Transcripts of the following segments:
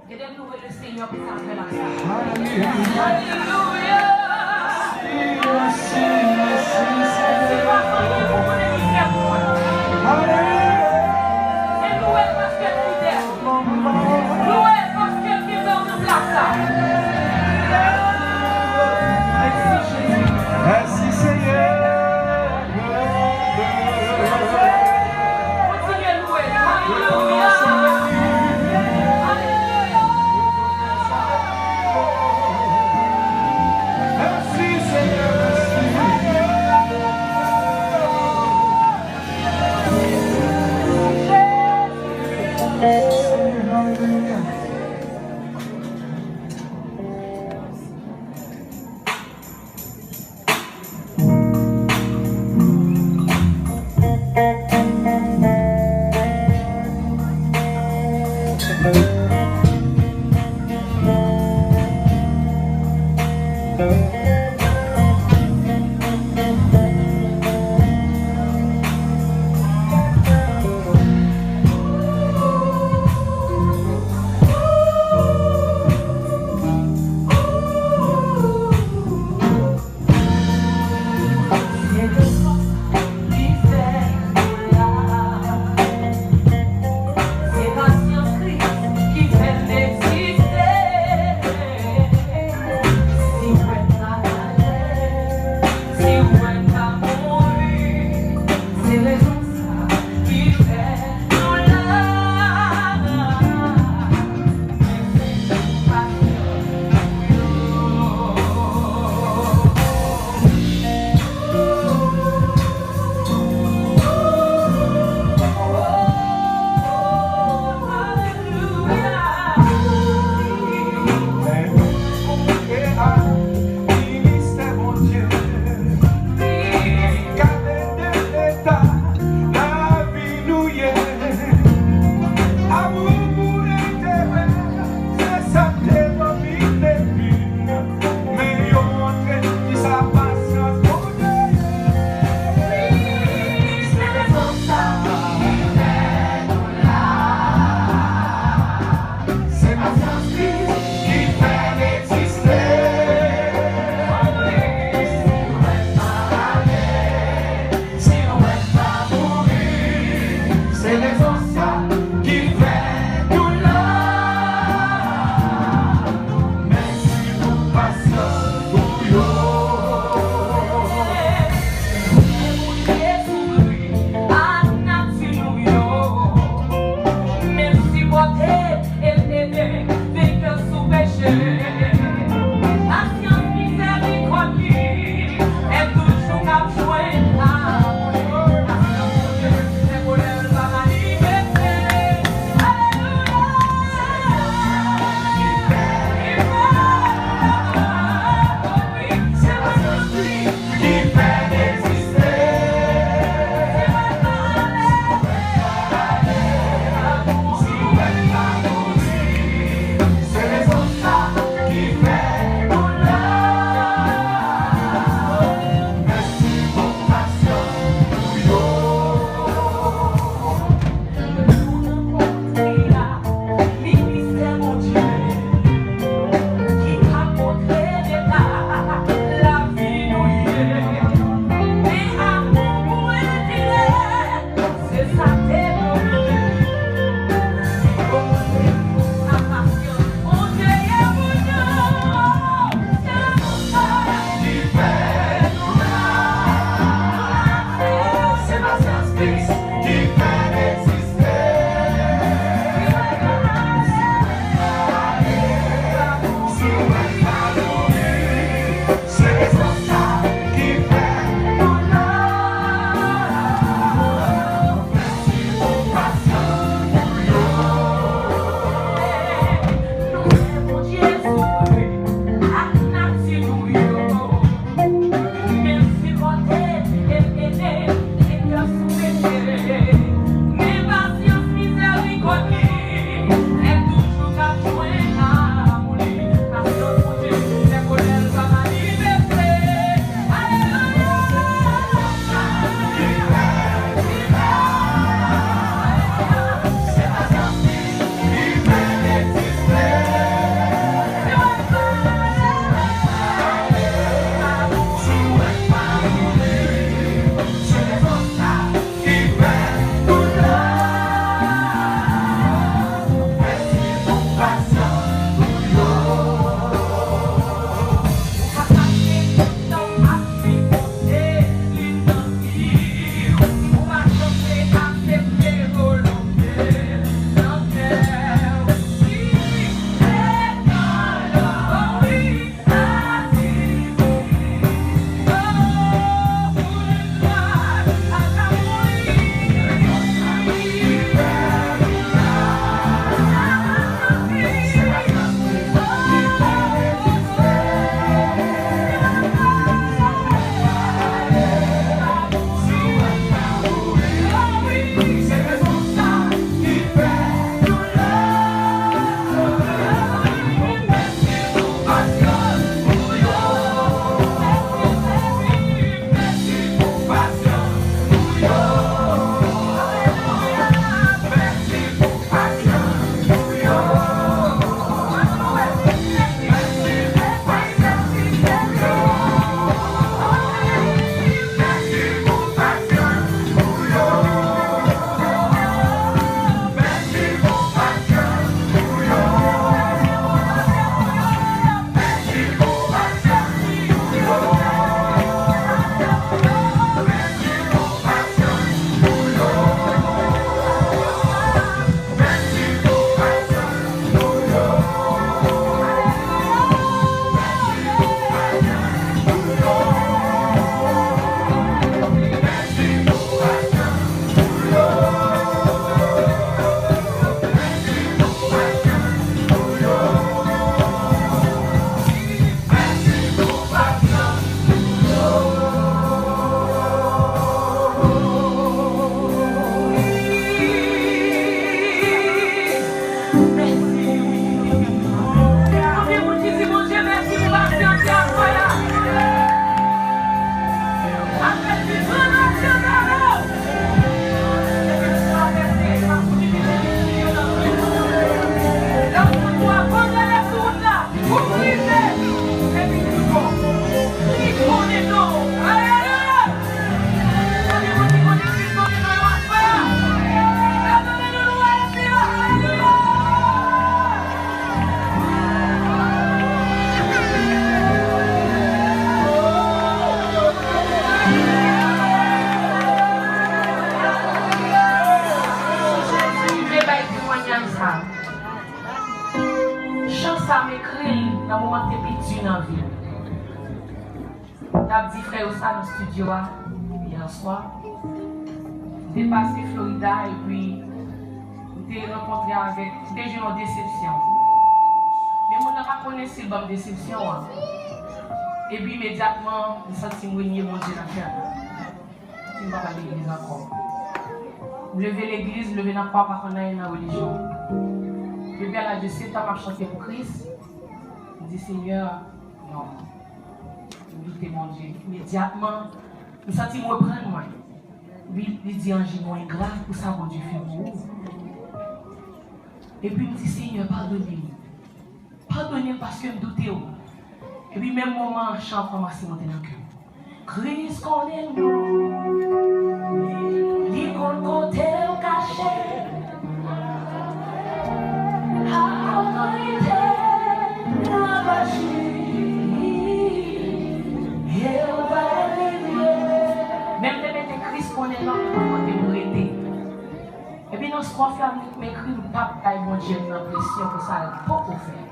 Queremos louer le Seigneur pour sa révélation. Alléluia. C'est pas seulement pour mon émission pour moi. C'est louer parce qu'elle est fidèle. Louer parce qu'elle est dans le place. Merci Jésus. Merci Seigneur. Continuez à louer. Alléluia. C'est patience Christ qui ça m'écrit dans le moment où tu es petit dans la vie. Tu as dit frère ça dans le studio hier soir. Tu es passé Florida et puis tu es rencontré avec des gens en déception. Mais moi, je ne connais pas si bonne déception. Et puis immédiatement, je sens que je suis mon Dieu dans le cœur. Je ne vais pas à l'église encore. Lever l'église, lever dans le croix parce qu'on a une religion. Et bien là, de 7 ans, je chanté pour Christ. Je dis Seigneur, non. Je mon Dieu. Immédiatement, je sens que je me prends moi. Oui, il dit Ange, moi, grave pour ça, mon Dieu fait pour vous. Et puis, il dit Seigneur, pardonnez-moi. Pardonnez-moi parce que je me doutais. Et puis, même moment, je chante comme si monté dans le cœur. Christ connaît nous. Il compte côté au cachet. A autorité, la magie. Et on va livrer. Même de Christ connaît nous, côté nous aider. Et puis, dans ce qu'on fait, m'écrit le pape, mon Dieu, j'ai l'impression que ça n'a pas pour faire.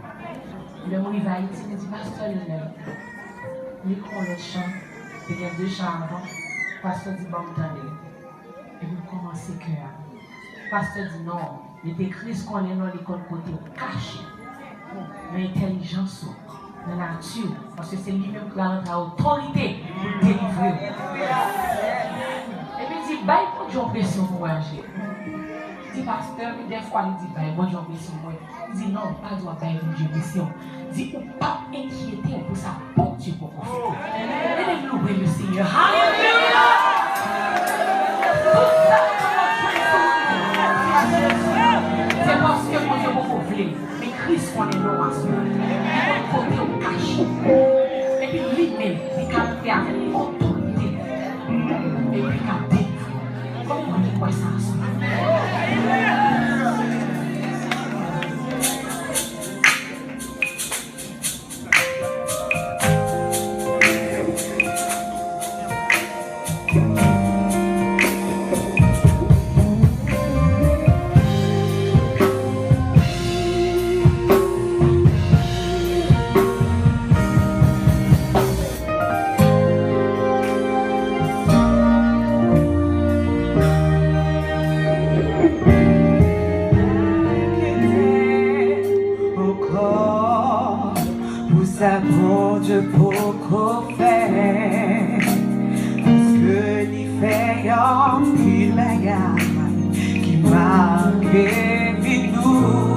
Le mot il va Haïti, il dit pasteur il prend le chant, il y a 2 chants avant, pasteur dit bon attendez. Et vous commencez cœur. Pasteur dit non, il est écrit ce qu'on est dans l'école côté caché. L'intelligence, la nature, parce que c'est lui-même qui a l'autorité pour délivrer. Et puis il dit, bah il faut que j'en pour agir. Il dit pasteur, des fois il dit, bah moi j'en prie sur moi. Il dit non, pas doit pas être une mission. Il dit, ou pas inquiéter pour ça, bon Dieu pour vous. Et louer le Seigneur. Alléluia! C'est parce que mon Dieu vous voulez. Mais Christ on est non à ce moment. Il va côté au caché. Et puis lui-même, il a fait avec autorité. Et puis il a délivré. Comment on voit ça ensemble? Bon Dieu pour faire parce que l'y fait un pile bagarre qui m'a créé nous.